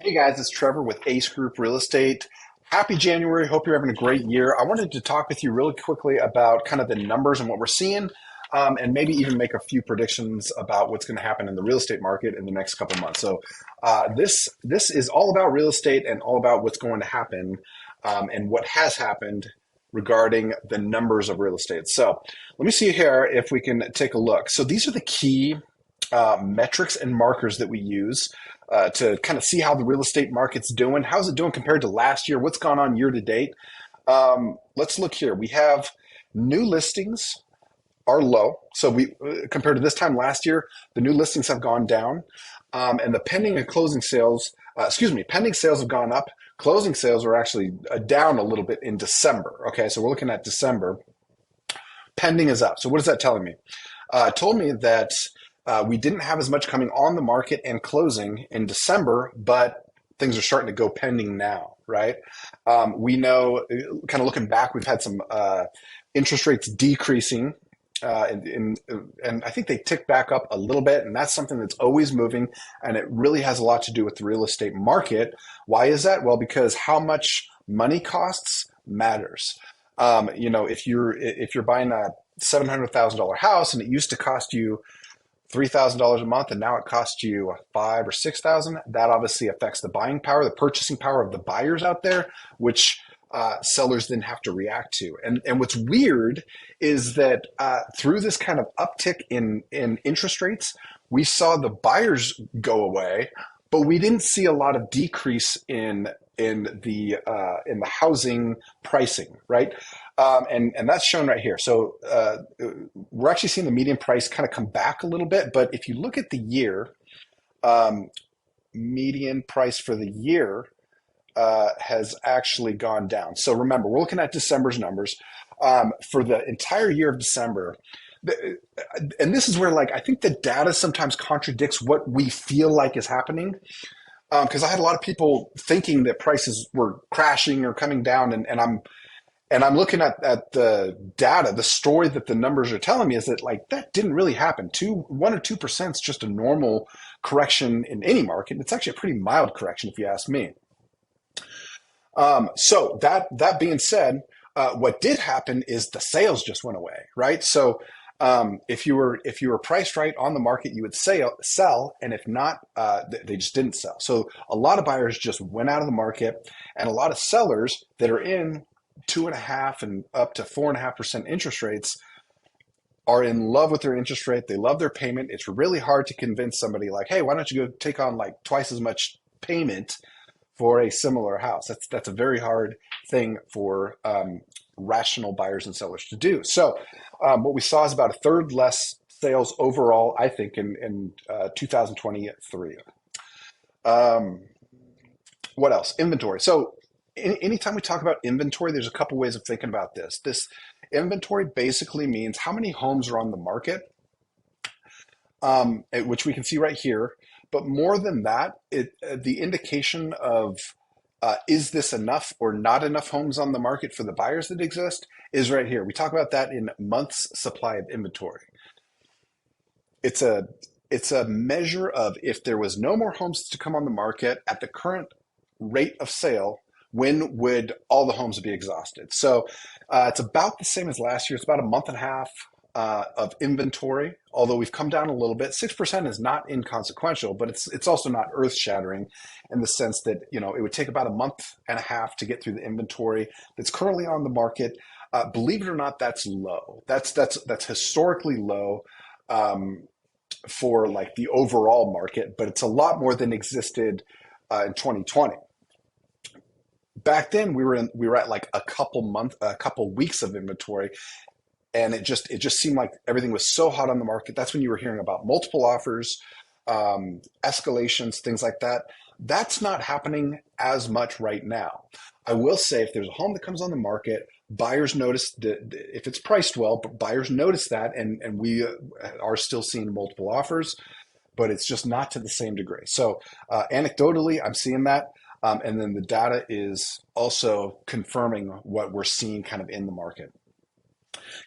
Hey guys, it's Trevor with Ace Group Real Estate. Happy January. Hope you're having a great year. I wanted to talk with you really quickly about kind of the numbers and what we're seeing, and maybe even make a few predictions about what's going to happen in the real estate market in the next couple of months. This is all about real estate and all about what's going to happen and what has happened regarding the numbers of real estate. So let me see here if we can take a look. So these are the key metrics and markers that we use to kind of see how the real estate market's doing. How's it doing compared to last year? What's gone on year to date? Let's look here. We have new listings are low. So we compared to this time last year, the new listings have gone down, and the pending and closing sales, pending sales have gone up. Closing sales are actually down a little bit in December. Okay, so we're looking at December. Pending is up. So what is that telling me? It told me that we didn't have as much coming on the market and closing in December, but things are starting to go pending now, right? We know, kind of looking back, we've had some interest rates decreasing, and I think they tick back up a little bit, and that's something that's always moving, and it really has a lot to do with the real estate market. Why is that? Well, because how much money costs matters. If you're buying a $700,000 house and it used to cost you $3,000 a month, and now it costs you 5 or 6,000. That obviously affects the buying power, the purchasing power of the buyers out there, which sellers then have to react to. And what's weird is that through this kind of uptick in interest rates, we saw the buyers go away, but we didn't see a lot of decrease in the housing pricing, right? And that's shown right here. So we're actually seeing the median price kind of come back a little bit. But if you look at the year, median price for the year has actually gone down. So remember, we're looking at December's numbers. For the entire year of December, and this is where, like, I think the data sometimes contradicts what we feel like is happening. Because I had a lot of people thinking that prices were crashing or coming down, and I'm looking at the data. The story that the numbers are telling me is that, like, that didn't really happen. 1 or 2% is just a normal correction in any market. It's actually a pretty mild correction if you ask me. So that being said, what did happen is the sales just went away, right? So if you were priced right on the market, you would sell, and if not, they just didn't sell. So a lot of buyers just went out of the market, and a lot of sellers that are in 2.5 and up to 4.5% interest rates are in love with their interest rate. They love their payment. It's really hard to convince somebody like, hey, why don't you go take on like twice as much payment for a similar house? That's a very hard thing for rational buyers and sellers to do. So what we saw is about a third less sales overall, I think, in 2023. What else? Inventory. So anytime we talk about inventory, there's a couple ways of thinking about this. This inventory basically means how many homes are on the market, which we can see right here. But more than that, the indication of is this enough or not enough homes on the market for the buyers that exist is right here. We talk about that in months supply of inventory. It's a measure of if there was no more homes to come on the market at the current rate of sale, when would all the homes be exhausted? So it's about the same as last year. It's about a month and a half of inventory, although we've come down a little bit. 6% is not inconsequential, but it's also not earth-shattering in the sense that, it would take about a month and a half to get through the inventory that's currently on the market. Believe it or not, that's low. That's historically low for like the overall market, but it's a lot more than existed in 2020. Back then, we were at like a couple weeks of inventory, and it just seemed like everything was so hot on the market. That's when you were hearing about multiple offers, escalations, things like that. That's not happening as much right now. I will say if there's a home that comes on the market, buyers notice that if it's priced well, but buyers notice that, and we are still seeing multiple offers, but it's just not to the same degree. So anecdotally, I'm seeing that. And then the data is also confirming what we're seeing kind of in the market.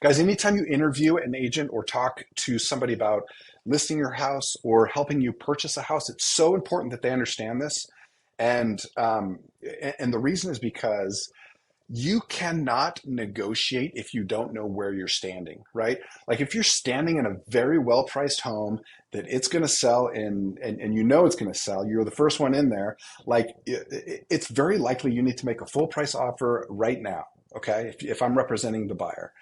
Guys, anytime you interview an agent or talk to somebody about listing your house or helping you purchase a house, it's so important that they understand this And and the reason is because you cannot negotiate if you don't know where you're standing, right? Like if you're standing in a very well priced home that it's going to sell in, and you know it's going to sell, you're the first one in there, like it's very likely you need to make a full price offer right now. Okay. If I'm representing the buyer,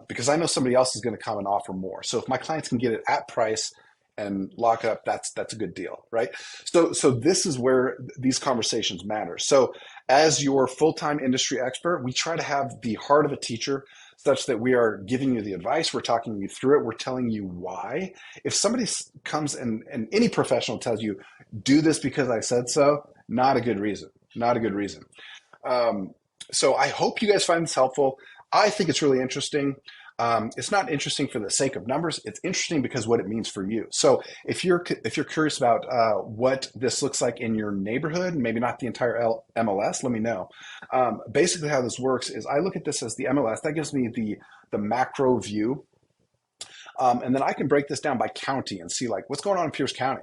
because I know somebody else is going to come and offer more. So if my clients can get it at price and lock up, that's a good deal, right? So this is where these conversations matter. So as your full-time industry expert, we try to have the heart of a teacher such that we are giving you the advice, we're talking you through it, we're telling you why. If somebody comes and any professional tells you, do this because I said so, not a good reason, not a good reason. So I hope you guys find this helpful. I think it's really interesting. It's not interesting for the sake of numbers. It's interesting because what it means for you. So if you're curious about what this looks like in your neighborhood, maybe not the entire MLS, let me know. Basically, how this works is I look at this as the MLS. That gives me the macro view, and then I can break this down by county and see like what's going on in Pierce County.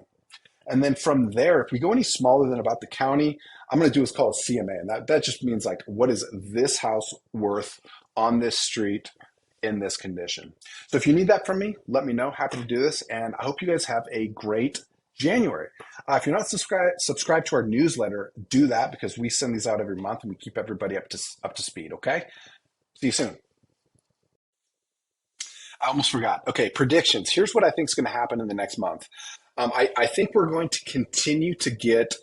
And then from there, if we go any smaller than about the county, I'm going to do what's called a CMA. And that just means like, what is this house worth on this street in this condition? So if you need that from me, let me know. Happy to do this. And I hope you guys have a great January. If you're not subscribed to our newsletter, do that because we send these out every month and we keep everybody up to speed. Okay. See you soon. I almost forgot. Okay, predictions. Here's what I think is going to happen in the next month. I think we're going to continue to get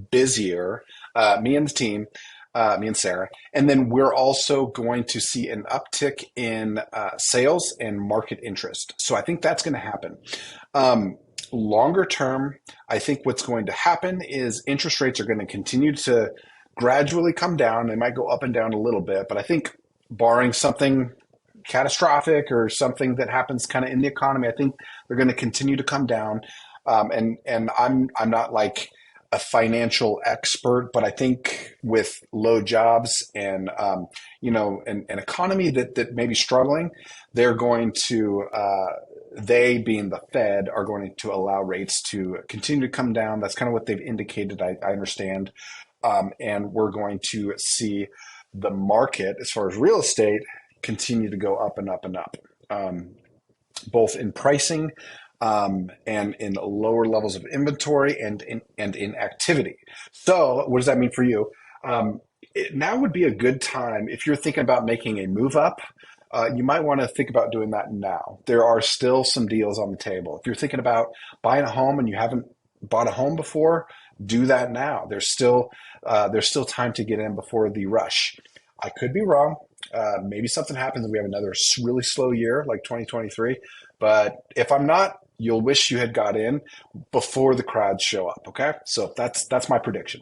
busier, me and the team, me and Sarah. And then we're also going to see an uptick in sales and market interest. So I think that's going to happen. Longer term, I think what's going to happen is interest rates are going to continue to gradually come down. They might go up and down a little bit, but I think barring something catastrophic or something that happens kind of in the economy, I think they're going to continue to come down. And I'm not like a financial expert, but I think with low jobs and an economy that may be struggling, they're going to they being the Fed are going to allow rates to continue to come down. That's kind of what they've indicated. I understand, and we're going to see the market as far as real estate continue to go up and up and up, both in pricing and in lower levels of inventory and in activity. So what does that mean for you? Now would be a good time if you're thinking about making a move up. You might want to think about doing that now. There are still some deals on the table. If you're thinking about buying a home and you haven't bought a home before, do that now. There's still time to get in before the rush. I could be wrong. Maybe something happens and we have another really slow year like 2023. But if I'm not, you'll wish you had got in before the crowds show up. Okay. So that's my prediction.